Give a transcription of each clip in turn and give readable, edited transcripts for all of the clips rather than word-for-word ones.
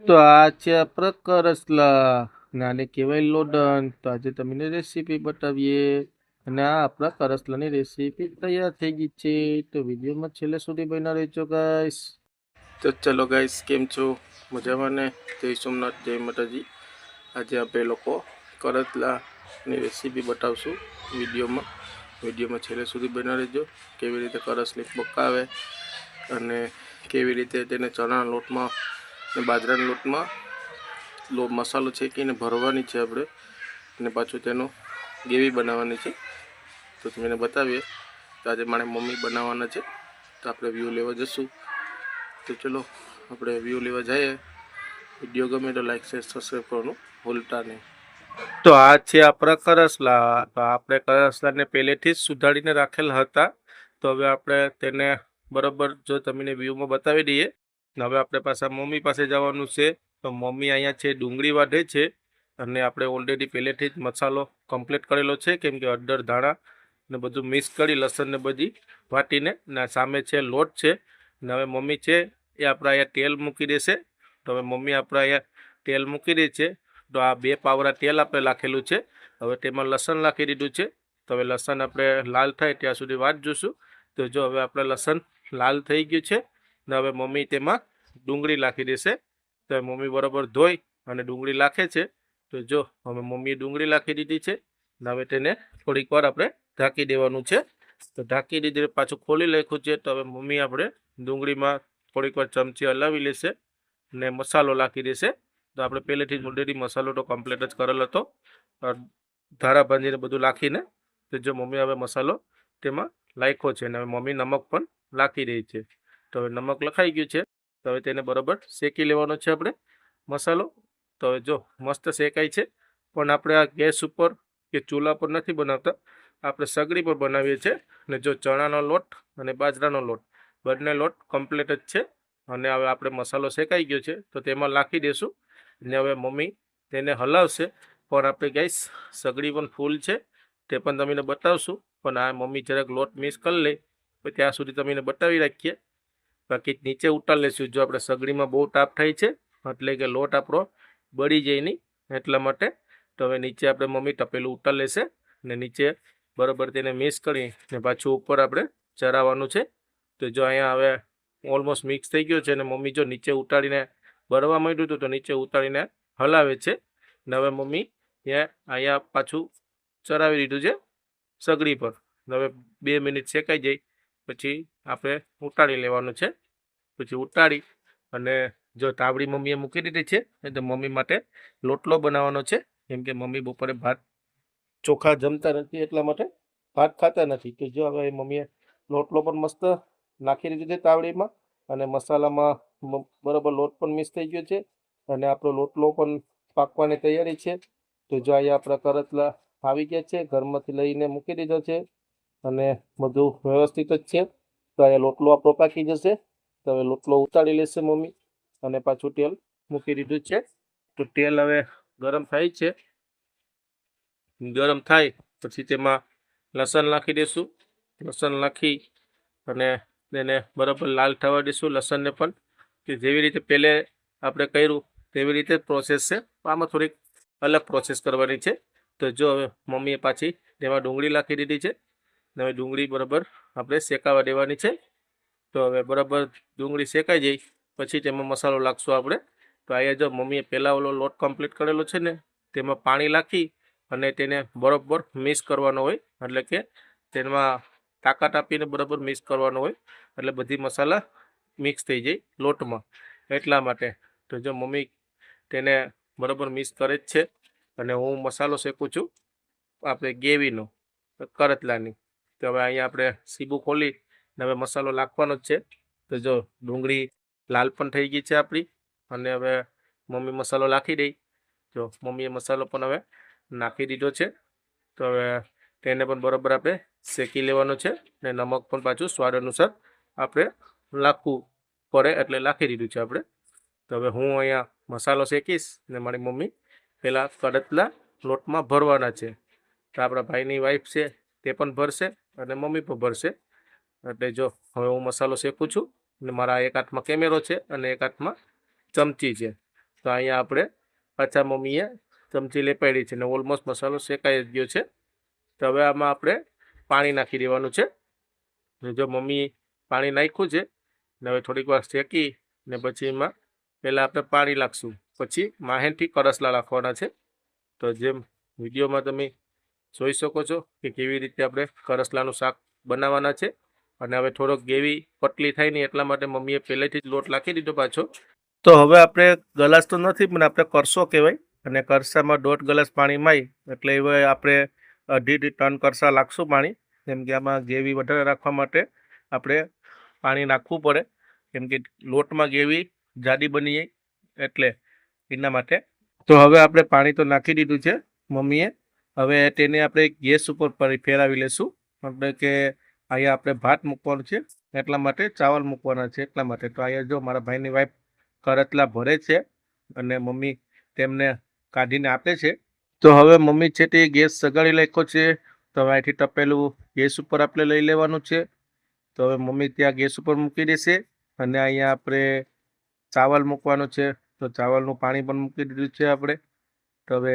તો આ છે આપણા કરસલા ને આને કહેવાય લોડન. તો આજે તમને રેસીપી બતાવીએ અને આ આપણા કરસલાની રેસીપી તૈયાર થઈ ગઈ છે. તો વિડીયોમાં છેલ્લે સુધી બન્યા રહેજો ગાઈસ. તો ચલો ગાઈસ, કેમ છો? મજામાં ને? જય સોમનાથ, જય માતાજી. આજે આપણે લોકો કરસલાની રેસીપી બતાવશું વિડીયોમાં છેલ્લે સુધી બન્યા રહેજો. કેવી રીતે કરસલી પકાવે અને કેવી રીતે તેને ચણાના લોટમાં ને બાજરાના લોટમાં મસાલો છેકીને ભરવાની છે આપણે, અને પાછું તેનો ગ્રેવી બનાવવાની છે. તો તમને બતાવીએ. તો આજે મારે મમ્મી બનાવવાના છે, તો આપણે વ્યૂ લેવા જશું. તો ચલો આપણે વ્યૂ લેવા જઈએ. વિડીયો ગમે તો લાઈક શેર સબસ્ક્રાઈબ કરવાનું ભૂલતા નહીં. તો આ છે આપણા કરસલા. તો આપણે કરસલાને પહેલેથી જ સુધારીને રાખેલા હતા. તો હવે આપણે તેને બરાબર જો તમને વ્યૂમાં બતાવી દઈએ. હવે આપણે પાછા મમ્મી પાસે જવાનું છે. તો મમ્મી અહીંયા છે ડુંગળી વાઢે છે, અને આપણે ઓલરેડી પહેલેથી જ મસાલો કમ્પ્લીટ કરેલો છે, કેમ કે હળદર ધાણા ને બધું મિક્સ કરી લસણ ને બધી વાટીને. ને સામે છે લોટ છે. ને હવે મમ્મી છે એ આપણે અહીંયા તેલ મૂકી દેશે. તો હવે મમ્મી આપણે અહીંયા તેલ મૂકી દે છે. તો આ 2 પાવડા તેલ આપણે નાખેલું છે. હવે તેમાં લસણ નાખી દીધું છે. તો હવે લસણ આપણે લાલ થાય ત્યાં સુધી વાત જોશું. તો જો હવે આપણે લસણ લાલ થઈ ગયું છે ને હવે મમ્મી તેમાં ડુંગળી નાખી દેશે. તો મમ્મી બરાબર ધોઈ અને ડુંગળી નાખે છે. તો જો હવે મમ્મીએ ડુંગળી નાખી દીધી છે ને હવે તેને થોડીક વાર આપણે ઢાંકી દેવાનું છે. તો ઢાંકી દીધી પાછું ખોલી નાખ્યું છે. તો હવે મમ્મી આપણે ડુંગળીમાં થોડીક વાર ચમચી હલાવી લેશે ને મસાલો નાખી દેશે. તો આપણે પહેલેથી જ ઓલરેડી મસાલો તો કમ્પ્લીટ જ કરેલો હતો, ધારા ભાંજીને બધું નાખીને. તો જો મમ્મી હવે મસાલો તેમાં નાખ્યો છે અને હવે મમ્મી નમક પણ નાખી રહી છે. તો હવે નમક લખાઈ ગયું છે. તો હવે તેને બરાબર શેકી લેવાનો છે આપણે મસાલો. તો હવે જો મસ્ત શેકાય છે. પણ આપણે આ ગેસ ઉપર કે ચૂલા પર નથી બનાવતા, આપણે સગડી પર બનાવીએ છીએ. અને જો ચણાનો લોટ અને બાજરાનો લોટ બંને લોટ કમ્પ્લીટ જ છે. અને હવે આપણે મસાલો શેકાઈ ગયો છે તો તેમાં નાખી દઈશું. ને હવે મમ્મી તેને હલાવશે. પણ આપણે ગેસ સગડી પણ ફૂલ છે તે પણ તમને બતાવશું. પણ આ મમ્મી જરાક લોટ મિક્સ કરી લે તો ત્યાં સુધી તમને બતાવી રાખીએ. બાકી નીચે ઉતાર લેશું. જો આપણે સગડીમાં બહુ તાપ થાય છે એટલે કે લોટ આપણો બળી જાય નહીં, એટલા માટે. તો હવે નીચે આપણે મમ્મી તપેલું ઉતાર લેશે ને નીચે બરાબર તેને મિક્સ કરી ને પાછું ઉપર આપણે ચરાવવાનું છે. તો જો અહીંયા હવે ઓલમોસ્ટ મિક્સ થઈ ગયો છે અને મમ્મી જો નીચે ઉતારીને બળવા માંડ્યું હતું તો નીચે ઉતારીને હલાવે છે. ને હવે મમ્મી અહીંયા પાછું ચરાવી દીધું છે સગડી પર. હવે 2 મિનિટ શેકાઈ જાય પછી આપણે ઉતારી લેવાનું છે. પછી ઉતારી અને જો તાવડી મમ્મીએ મૂકી દીધી છે તો મમ્મી માટે લોટલો બનાવવાનો છે. કેમ કે મમ્મી બપોરે ભાત ચોખા જમતા નથી, એટલા માટે ભાત ખાતા નથી. તો જો હવે મમ્મીએ લોટલો પણ મસ્ત નાખી દીધું છે તાવડીમાં, અને મસાલામાં બરાબર લોટ પણ મિક્સ થઈ ગયો છે અને આપણો લોટલો પણ પાકવાની તૈયારી છે. તો જો અહીંયા આપણા કરસલા આવી ગયા છે, ઘરમાંથી લઈને મૂકી દીધો છે અને બધું વ્યવસ્થિત જ છે. તો અહીંયા લોટલો આપણો પાકી જશે. તો હવે લોટલો ઉતારી લેશે મમ્મી અને પાછું તેલ મૂકી દીધું છે. તો તેલ હવે ગરમ થાય છે. ગરમ થાય પછી તેમાં લસણ નાખી દઈશું. લસણ નાખી અને તેને બરાબર લાલ થવા દઈશું લસણને પણ, કે જેવી રીતે પહેલે આપણે કર્યું તેવી રીતે પ્રોસેસ છે. આમાં થોડીક અલગ પ્રોસેસ કરવાની છે. તો જો હવે મમ્મીએ પાછી તેમાં ડુંગળી નાખી દીધી છે. હવે ડુંગળી બરાબર આપણે શેકાવા દેવાની છે. તો હવે બરાબર ડુંગળી શેકાઈ જાય પછી તેમાં મસાલો નાખશું આપણે. તો અહીંયા જો મમ્મીએ પહેલાં ઓલો લોટ કમ્પ્લીટ કરેલો છે ને તેમાં પાણી નાખી અને તેને બરાબર મિક્સ કરવાનો હોય, એટલે કે તેમાં તાકાત આપીને બરાબર મિક્સ કરવાનો હોય એટલે બધી મસાલા મિક્સ થઈ જાય લોટમાં, એટલા માટે. તો જો મમ્મી તેને બરાબર મિક્સ કરે જ છે અને હું મસાલો શેકું છું આપણે ગ્રેવીનો, કરસલાની. તો હવે અહીંયા આપણે સીબું ખોલી ને હવે મસાલો નાખવાનો જ છે. તો જો ડુંગળી લાલ પણ થઈ ગઈ છે આપણી, અને હવે મમ્મી મસાલો નાખી દઈ. જો મમ્મીએ મસાલો પણ હવે નાખી દીધો છે. તો હવે તેને પણ બરાબર આપણે શેકી લેવાનો છે ને નમક પણ પાછું સ્વાદ અનુસાર આપણે નાખવું પડે એટલે નાખી દીધું છે આપણે. તો હવે હું અહીંયા મસાલો શેકીશ ને મારી મમ્મી પહેલાં કરસલા લોટમાં ભરવાના છે. તો આપણા ભાઈની વાઈફ છે તે પણ ભરશે અને મમ્મી પણ ભરશે. એટલે જો હવે હું મસાલો શેકું છું ને મારા એક હાથમાં કેમેરો છે અને એક હાથમાં ચમચી છે. તો અહીંયા આપણે પાછા મમ્મીએ ચમચી લેપાડી છે ને ઓલમોસ્ટ મસાલો શેકાઈ જ ગયો છે. તો હવે આમાં આપણે પાણી નાખી દેવાનું છે. જો મમ્મી પાણી નાખ્યું છે ને હવે થોડીક વાર શેકી ને પછી એમાં પહેલાં આપણે પાણી નાખશું, પછી માહેનથી કરસલા નાખવાના છે. તો જેમ વિડીયોમાં તમે જોઈ શકો છો કે કેવી રીતે આપણે કરસલાનું શાક બનાવવાના છે. અને હવે થોડોક ગ્રેવી પતલી થાય નહીં એટલા માટે મમ્મીએ પહેલેથી જ લોટ નાખી દીધો પાછો. તો હવે આપણે ગ્લાસ તો નથી પણ આપણે કરસો કહેવાય, અને કરસામાં 1.5 ગ્લાસ પાણી માય એટલે હવે આપણે 2.5 ટન કરસા નાખશું પાણી. કેમ કે આમાં ગ્રેવી વધારે રાખવા માટે આપણે પાણી નાખવું પડે, કેમ કે લોટમાં ગ્રેવી જાડી બની જાય એટલે એના માટે. તો હવે આપણે પાણી તો નાખી દીધું છે મમ્મીએ. હવે તેને આપણે ગેસ ઉપર ફેરવી લેશું, એટલે કે અહીંયા આપણે ભાત મૂકવાનું છે એટલા માટે, ચાવલ મૂકવાના છે એટલા માટે. તો અહીંયા જો મારા ભાઈની વાઈફ કરતલા ભરે છે અને મમ્મી તેમને કાઢીને આપે છે. તો હવે મમ્મી છે તે ગેસ સગાડી નાખ્યો છે. તો હવે અહીંથી તપેલું ગેસ ઉપર આપણે લઈ લેવાનું છે. તો હવે મમ્મી ત્યાં ગેસ ઉપર મૂકી દેશે અને અહીંયા આપણે ચાવલ મૂકવાનું છે. તો ચાવલનું પાણી પણ મૂકી દીધું છે આપણે. તો હવે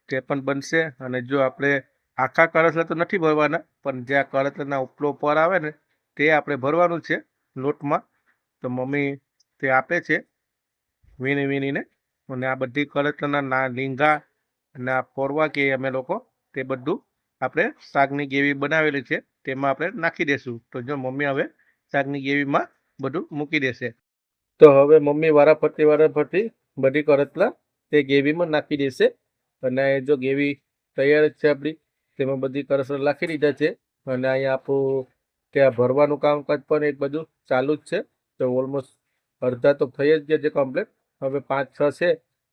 તે પણ બનશે. અને જો આપણે આખા કરસલા તો નથી ભરવાના, પણ જે આ કરસલાના ઉપલો પર આવે ને તે આપણે ભરવાનું છે લોટમાં. તો મમ્મી તે આપે છે વીણીને. અને આ બધી કરસલાના લીંગા અને આ ફોરવા કે અમે લોકો તે બધું આપણે શાકની ગ્રેવી બનાવેલી છે તેમાં આપણે નાખી દેશું. તો જો મમ્મી હવે શાકની ગ્રેવીમાં બધું મૂકી દેશે. તો હવે મમ્મી વારાફરતી બધી કરસલા તે ગ્રેવીમાં નાખી દેશે. અને જો ગ્રેવી તૈયાર જ છે આપણી, તેમાં બધી કરસલા નાખી દીધા છે. અને અહીંયા આપણું ત્યાં ભરવાનું કામકાજ પણ એક બધું ચાલુ જ છે. તો ઓલમોસ્ટ અડધા તો થઈ જ ગયા છે કમ્પ્લીટ. હવે 5-6 છે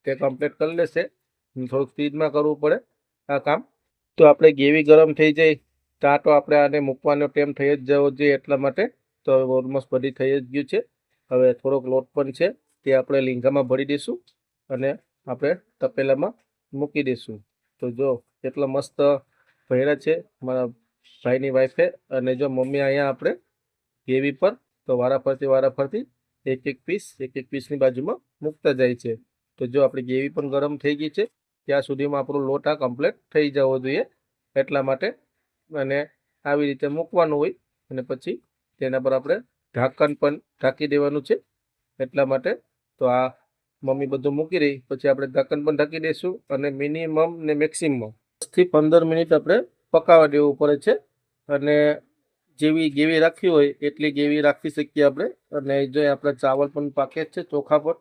તે કમ્પ્લીટ કરી લેશે. થોડુંક સ્પીડમાં કરવું પડે આ કામ. તો આપણે ગ્રેવી ગરમ થઈ જાય ત્યાં તો આપણે આને મૂકવાનો ટાઈમ થઈ જ જવો જોઈએ એટલા માટે. તો હવે ઓલમોસ્ટ બધી થઈ જ ગયું છે. હવે થોડોક લોટ પણ છે તે આપણે લીંગામાં ભરી દઈશું અને આપણે તપેલામાં મૂકી દઈશું. તો જો કેટલા મસ્ત ભર્યા છે મારા ભાઈની વાઈફે. અને જો મમ્મી અહીંયા આપણે ગ્રેવી પર તો વારાફરતી એક પીસની બાજુમાં મૂકતા જાય છે. તો જો આપણી ગ્રેવી પણ ગરમ થઈ ગઈ છે ત્યાં સુધીમાં આપણો લોટ આ કમ્પ્લીટ થઈ જવો જોઈએ એટલા માટે. અને આવી રીતે મૂકવાનું હોય અને પછી તેના પર આપણે ઢાંકણ પણ ઢાંકી દેવાનું છે એટલા માટે. તો આ મમ્મી બધું મૂકી રહી પછી આપણે ઢાંકણ પણ ઢાંકી દઈશું અને મિનિમમ ને મેક્સિમમ 10 થી 15 મિનિટ આપણે પકાવવા દેવું પડે છે. અને જેવી ગ્રેવી રાખવી હોય એટલી ગ્રેવી રાખી શકીએ આપણે. અને જો આપણા ચાવલ પણ પાકે છે ચોખા પર,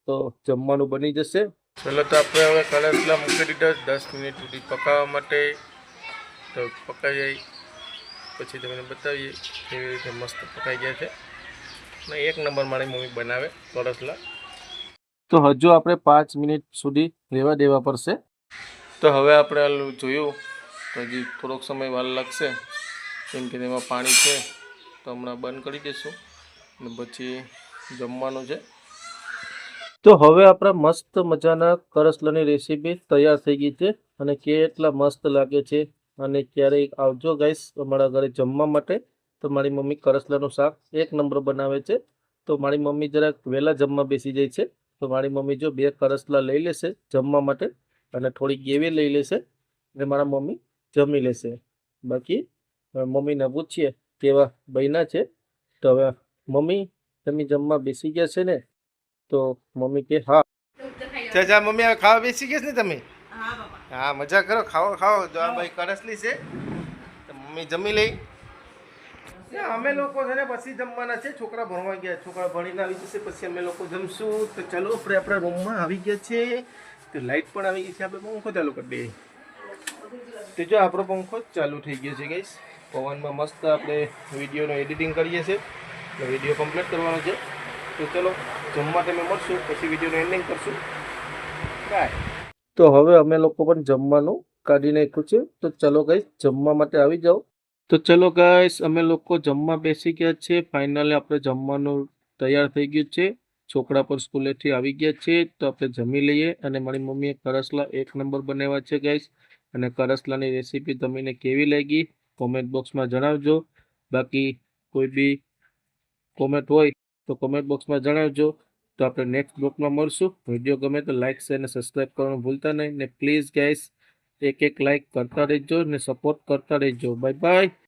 તો જમવાનું બની જશે. ચલો તો આપણે હવે કરસલા મૂકી દીધા 10 મિનિટ સુધી પકાવવા માટે. તો પકાઈ જાય પછી તમને બતાવીએ કેવી રીતે મસ્ત પકાઈ ગયા છે. ને એક નંબર મારી મમ્મી બનાવે કરસલા. તો હજુ આપણે 5 મિનિટ સુધી રહેવા દેવા પડશે. તો હવે આપણે જોયું તો હજી થોડોક સમય વાર લાગશે કેમ કે તેમાં પાણી છે. તો હમણાં બંધ કરી દઈશું અને પછી જમવાનું છે. તો હવે આપણા મસ્ત મજાના કરસલાની રેસીપી તૈયાર થઈ ગઈ છે અને કેટલા મસ્ત લાગે છે. અને ક્યારેક આવજો ગાઈસ અમારા ઘરે જમવા માટે. તો મારી મમ્મી કરસલાનું શાક એક નંબર બનાવે છે. તો મારી મમ્મી જરાક વહેલા જમવા બેસી જાય છે. તો મારી મમ્મી જો 2 કરસલા લઈ લેશે જમવા માટે અને થોડી ગ્રેવી લઈ લેશે એટલે મારા મમ્મી જમી લેશે. બાકી મમ્મીને પૂછીએ કેવા બન્યા છે. તો હવે મમ્મી તમે જમવા બેસી ગયા છે ને? તો મમ્મી કે હા. જા મમ્મી હવે ખાવા બેસી ગયા છે ને તમે? હા મજા કરો, ખાઓ. જો આ ભાઈ કરસલી છે તો મમ્મી જમી લઈ. અમે લોકો છે ને પછી જમવાના છે. છોકરા ભણવા ગયા, છોકરા ભણીને આવી જશે પછી અમે લોકો જમશું. તો ચાલો આપણે આપણા રૂમમાં આવી ગયા છે. તો લાઈટ પણ આવી ગઈ છે. આપણે પંખો ચાલુ કરી દઈએ. તો જો આપણો પંખો ચાલુ થઈ ગયો છે ગાઈસ. પવનમાં મસ્ત આપણે વિડીયોનું એડિટિંગ કરીએ છીએ. તો વિડીયો કમ્પ્લીટ કરવાનો છે. તો ચલો જમવા ટાઈમે મળશું પછી વિડીયોનું એન્ડિંગ કરશું. બાય. તો હવે અમે લોકો પણ જમવાનું કાઢી નાખ્યું છે. તો ચલો ગાઈસ જમવા માટે આવી જાઓ. તો ચલો ગાઈસ અમે લોકો જમવા બેસી ગયા છે. ફાઇનલી આપણે જમવાનું તૈયાર થઈ ગયું છે. છોકરા પર સ્કૂલેથી આવી ગયા છે તો આપણે જમી લઈએ. અને મારી મમ્મીએ કરસલા એક નંબર બનાવ્યા છે ગાઈસ. અને કરસલાની રેસીપી તમને કેવી લાગી કોમેન્ટ બોક્સમાં જણાવજો. બાકી કોઈ બી કોમેન્ટ હોય તો કોમેન્ટ બોક્સમાં જણાવજો. તો આપણે નેક્સ્ટ બ્લોગમાં મળશું. વિડીયો ગમે તો લાઇક શેર અને સબસ્ક્રાઈબ કરવાનું ભૂલતા નહીં ને પ્લીઝ ગાઈસ એક લાઇક કરતા રહેજો ને સપોર્ટ કરતા રહેજો. Bye bye.